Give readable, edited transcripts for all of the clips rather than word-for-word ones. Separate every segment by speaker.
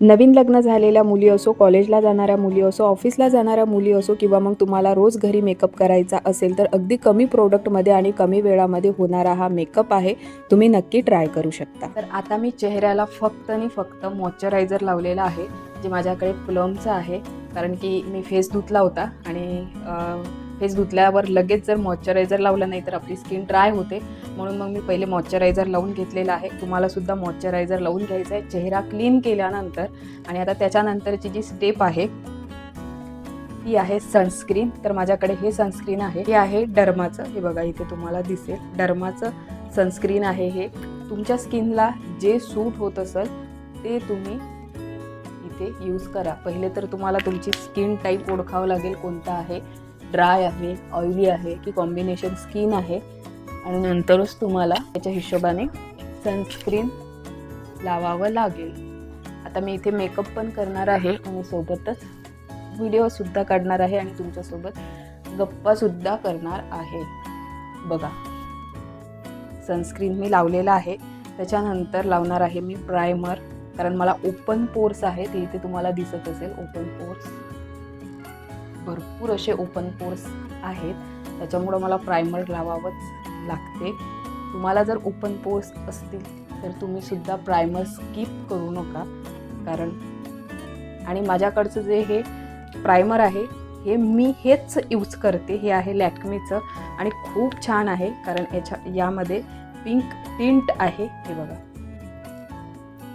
Speaker 1: नवीन लग्न झालेल्या मुली असो, कॉलेजला जाणाऱ्या मुली असो, ऑफिसला जाणाऱ्या मुली असो किंवा मग तुम्हाला रोज घरी मेकअप करायचा असेल तर अगदी कमी प्रोडक्टमध्ये आणि कमी वेळामध्ये होणारा हा मेकअप आहे, तुम्ही नक्की ट्राय करू शकता। तर आता मी चेहऱ्याला फक्त आणि फक्त मॉइश्चरायझर लावलेला आहे, जे माझ्याकडे प्लमचा आहे, कारण की मी फेस धुतला होता आणि फेस धुतल्यावर लगेच जर मॉइश्चरायझर लावलं नाही तर आपली स्किन ड्राय होते, म्हणून मग मी पहिले मॉइश्चरायझर लावून घेतलेला आहे। तुम्हाला सुद्धा मॉइश्चरायझर लावून घ्यायचं आहे चेहरा क्लीन केल्यानंतर। आणि आता त्याच्यानंतरची जी स्टेप आहे ती आहे सनस्क्रीन। तर माझ्याकडे हे सनस्क्रीन आहे, हे आहे डर्माचं, हे बघा इथे तुम्हाला दिसेल डर्माचं सनस्क्रीन आहे। हे तुमच्या स्किनला जे सूट होत असेल ते तुम्ही इथे यूज करा। पहिले तर तुम्हाला तुमची स्किन टाईप ओळखावं लागेल, कोणता आहे, ड्राय आहे, ऑइली आहे की कॉम्बिनेशन स्किन आहे, आणि नंतरच तुम्हाला त्याच्या हिशोबाने सनस्क्रीन लावावं लागेल। आता मी इथे मेकअप पण करणार आहे आणि सोबतच व्हिडिओसुद्धा काढणार आहे आणि तुमच्यासोबत गप्पासुद्धा करणार आहे। बघा सनस्क्रीन मी लावलेला आहे, त्याच्यानंतर लावणार आहे मी प्रायमर, कारण मला ओपन पोर्स आहे, ते इथे तुम्हाला दिसत असेल ओपन पोर्स, भरपूर असे ओपन पोर्स आहेत, त्याच्यामुळं मला प्रायमर लावावंच लागते। तुम्हाला जर ओपन पोर्स असतील तर तुम्ही सुद्धा प्रायमर स्किप करू नका, कारण आणि माझ्याकडचं जे हे प्रायमर आहे हे मी हेच यूज करते, हे आहे लॅक्मेचं आणि खूप छान आहे, कारण यामध्ये पिंक टिंट आहे, हे बघा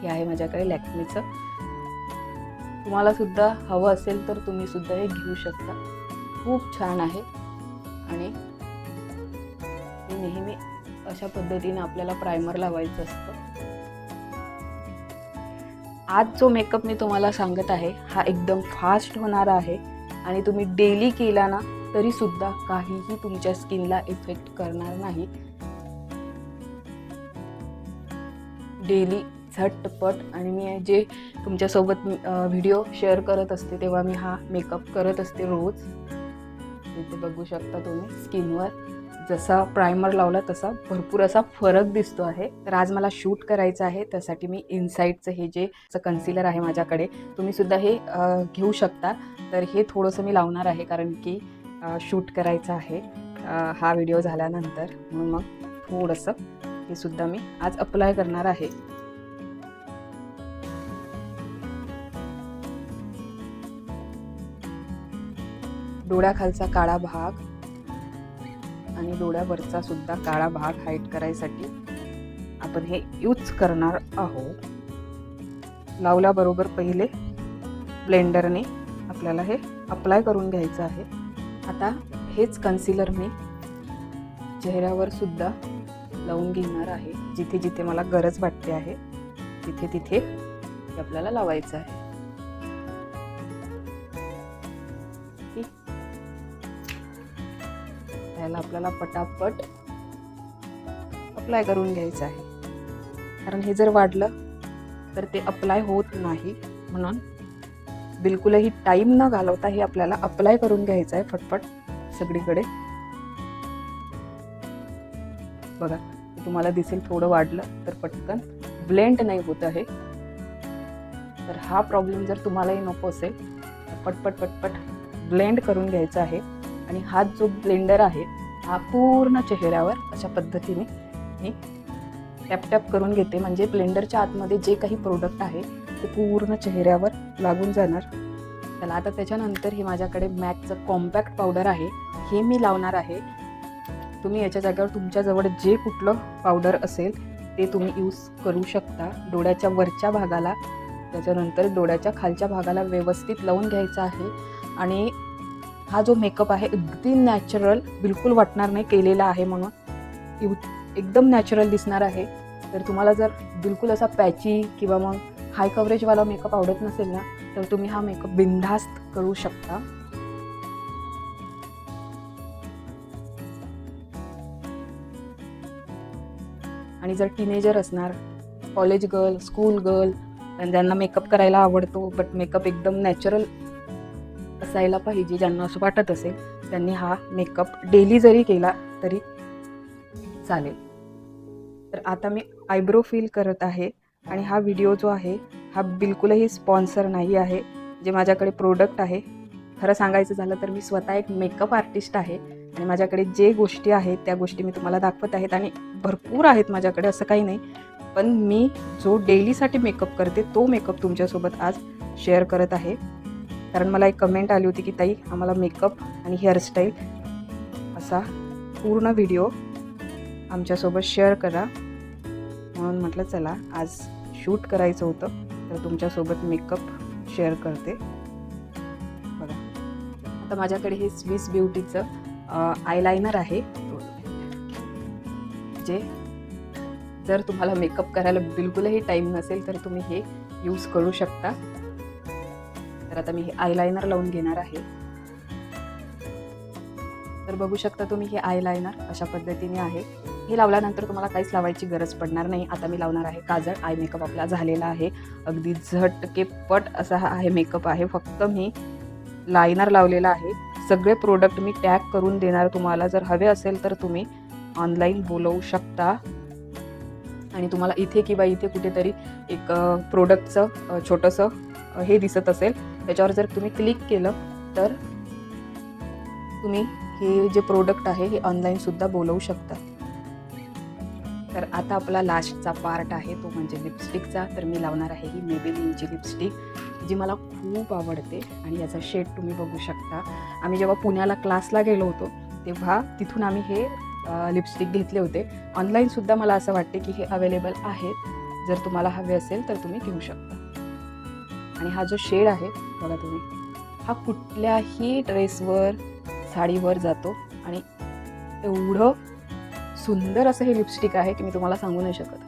Speaker 1: हे आहे माझ्याकडे लॅक्मेचं। तुम्हाला सुद्धा हवं असेल तर तुम्ही सुद्धा हे घेऊ शकता, खूप छान आहे आणि हे नेहमी अशा पद्धतीने आपल्याला प्रायमर लावायचं असतं। आज जो मेकअप मी तुम्हाला सांगत आहे हा एकदम फास्ट होणारा आहे आणि तुम्ही डेली केला ना तरी सुद्धा काहीही तुमच्या स्किनला इफेक्ट करणार नाही। डेली झटपट, आणि मी जे तुमच्यासोबत व्हिडिओ शेअर करत असते तेव्हा मी हा मेकअप करत असते रोज। इथे बघू शकता तुम्ही स्किनवर जसा प्रायमर लावला तसा भरपूर असा फरक दिसतो आहे। तर आज मला शूट करायचं आहे, त्यासाठी मी इनसाइडचं हे जे कन्सिलर आहे माझ्याकडे, तुम्ही सुद्धा हे घेऊ शकता। तर हे थोडंसं मी लावणार आहे कारण की शूट करायचं आहे हा व्हिडिओ झाल्यानंतर, म्हणून मग थोडंसं हे सुद्धा मी आज अप्लाय करणार आहे। डोळ्याखालचा काळा भाग आणि डोळ्यावरचा सुद्धा काळा भाग हाईड करायसाठी आपण हे यूज करणार आहोत। लावल्याबरोबर पहिले ब्लेंडरने आपल्याला हे अप्लाय करून घ्यायचं आहे। आता हेच कन्सिलर मी चेहऱ्यावर सुद्धा लावून घेणार आहे, जिथे जिथे मला गरज वाटते आहे तिथे तिथे हे आपल्याला लावायचं आहे। त्याला आपल्याला पटापट अप्लाय करून घ्यायचं आहे, कारण हे जर वाढलं तर ते अप्लाय होत नाही, म्हणून बिलकुलही टाईम न घालवता हे आपल्याला अप्लाय करून घ्यायचं आहे फटफट सगळीकडे। बघा तुम्हाला दिसेल थोडं वाढलं तर पटकन ब्लेंड नाही होत आहे। तर हा प्रॉब्लेम जर तुम्हालाही नको असेल तर पटपट पटपट ब्लेंड करून घ्यायचा आहे। आणि हा जो ब्लेंडर आहे हा पूर्ण चेहऱ्यावर अशा पद्धतीने मी टॅप टॅप करून घेते, म्हणजे ब्लेंडरच्या आतमध्ये जे काही प्रोडक्ट आहे ते पूर्ण चेहऱ्यावर लागून जाणार। त्याला आता त्याच्यानंतर हे माझ्याकडे मॅकचं कॉम्पॅक्ट पावडर आहे, हे मी लावणार आहे। तुम्ही याच्या जागेवर तुमच्याजवळ जे कुठलं पावडर असेल ते तुम्ही यूज करू शकता। डोळ्याच्या वरच्या भागाला, त्याच्यानंतर डोळ्याच्या खालच्या भागाला व्यवस्थित लावून घ्यायचं आहे। आणि हा जो मेकअप आहे अगदी नॅचरल, बिलकुल वाटणार नाही केलेला आहे म्हणून, एकदम नॅचरल दिसणार आहे। तर तुम्हाला जर बिलकुल असा पॅची किंवा मग हाय कव्हरेजवाला मेकअप आवडत नसेल ना तर तुम्ही हा मेकअप बिनधास्त करू शकता। आणि जर टीनेजर असणार, कॉलेज गर्ल, स्कूल गर्ल, ज्यांना मेकअप करायला आवडतो बट मेकअप एकदम नॅचरल असायला पाहिजे, ज्यांना असं वाटत असेल त्यांनी हा मेकअप डेली जरी केला तरी चालेल। तर आता मी आयब्रो फिल करत आहे आणि हा व्हिडिओ जो आहे हा बिलकुलही स्पॉन्सर नाही आहे. जे माझ्याकडे प्रोडक्ट आहे, खरं सांगायचं झालं तर मी स्वतः एक मेकअप आर्टिस्ट आहे आणि माझ्याकडे जे गोष्टी आहेत त्या गोष्टी मी तुम्हाला दाखवत आहेत आणि भरपूर आहेत माझ्याकडे, असं काही नाही. पण मी जो डेलीसाठी मेकअप करते तो मेकअप तुमच्यासोबत आज शेअर करत आहे. कारण मला एक कमेंट आली होती की ताई आम्हाला मेकअप आणि हेअरस्टाईल असा पूर्ण व्हिडिओ आमच्यासोबत शेअर करा. म्हणून म्हटलं चला आज शूट करायचं होतं तर तुमच्यासोबत मेकअप शेअर करते. बघा, आता माझ्याकडे हे स्विस ब्युटीचं आयलायनर आहे, जे जर तुम्हाला मेकअप करायला बिलकुलही टाईम नसेल तर तुम्ही हे यूज करू शकता. तर आता मी हे आयलायनर लावून घेणार आहे. तर बघू शकता तुम्ही हे आयलायनर अशा पद्धतीने आहे. हे लावल्यानंतर तुम्हाला काहीच लावायची गरज पडणार नाही. आता मी लावणार आहे काजळ. आय मेकअप आपला झालेला आहे. अगदी झटकेपट असा हा आहे मेकअप आहे. फक्त मी लायनर लावलेला आहे. सगळे प्रोडक्ट मी टॅग करून देणार तुम्हाला. जर हवे असेल तर तुम्ही ऑनलाईन बोलवू शकता. आणि तुम्हाला इथे किंवा इथे कुठेतरी एक प्रोडक्टचं छोटंसं हे दिसत असेल, त्याच्यावर जर तुम्ही क्लिक केलं तर तुम्ही हे जे प्रोडक्ट आहे हे ऑनलाईनसुद्धा बोलवू शकता. तर आता आपला लास्टचा पार्ट आहे तो म्हणजे लिपस्टिकचा. तर मी लावणार आहे ही मेबेलिनची लिपस्टिक, जी मला खूप आवडते आणि याचा शेड तुम्ही बघू शकता. आम्ही जेव्हा पुण्याला क्लासला गेलो होतो तेव्हा तिथून आम्ही हे लिपस्टिक घेतले होते. ऑनलाईनसुद्धा मला असं वाटते की हे अवेलेबल आहेत. जर तुम्हाला हवे असेल तर तुम्ही घेऊ शकता. आणि हा जो शेड आहे बघा तुम्ही, हा कुठल्याही ड्रेसवर साडीवर जातो आणि एवढं सुंदर असं हे लिपस्टिक आहे की मी तुम्हाला सांगू नाही शकत.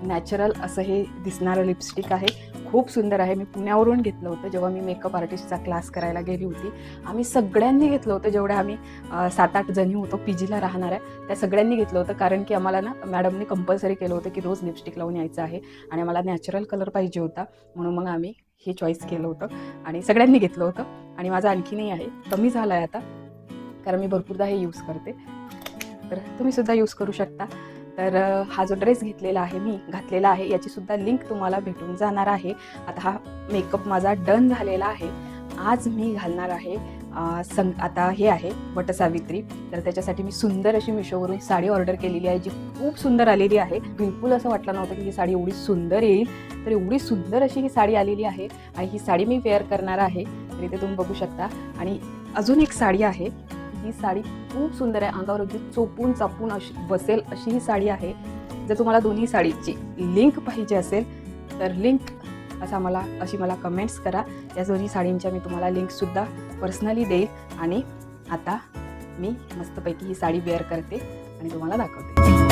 Speaker 1: नॅचरल असं हे दिसणारं लिपस्टिक आहे. खूप सुंदर आहे. मी पुण्यावरून घेतलं होतं जेव्हा मी मेकअप आर्टिस्टचा क्लास करायला गेली होती. आम्ही सगळ्यांनी घेतलं होतं, जेवढ्या आम्ही 7-8 जणी होतो पीजीला राहणाऱ्या, त्या सगळ्यांनी घेतलं होतं. कारण की आम्हाला ना मॅडमने कंपल्सरी केलं होतं की रोज लिपस्टिक लावून यायचं आहे आणि आम्हाला नॅचरल कलर पाहिजे होता. म्हणून मग आम्ही हे चॉईस केलं होतं आणि सगळ्यांनी घेतलं होतं. आणि माझं आणखीनही आहे, कमी झालं आहे आता, कारण मी भरपूरदा हे यूज करते. तर तुम्हीसुद्धा यूज करू शकता. तर हा जो ड्रेस घेतलेला आहे मी घातलेला आहे याचीसुद्धा लिंक तुम्हाला भेटून जाणार आहे. आता हा मेकअप माझा डन झालेला आहे. आज मी घालणार आहे आता हे आहे वटसावित्री. तर त्याच्यासाठी मी सुंदर अशी मिशोवरून साडी ऑर्डर केलेली आहे, जी खूप सुंदर आलेली आहे. बिलकुल असं वाटलं नव्हतं की ही साडी एवढी सुंदर येईल, तर एवढी सुंदर अशी ही साडी आलेली आहे. आणि ही साडी मी वेअर करणार आहे, तर इथे तुम्ही बघू शकता. आणि अजून एक साडी आहे, ही साडी खूप सुंदर आहे. अंगावर अगदी चोपून चापून अशी बसेल अशी ही साडी आहे. जर तुम्हाला दोन्ही साडीची लिंक पाहिजे असेल तर लिंक अशी मला कमेंट्स करा. या दोन्ही साडींच्या मी तुम्हाला लिंकसुद्धा पर्सनली देईल. आणि आता मी मस्तपैकी ही साडी वेअर करते आणि तुम्हाला दाखवते.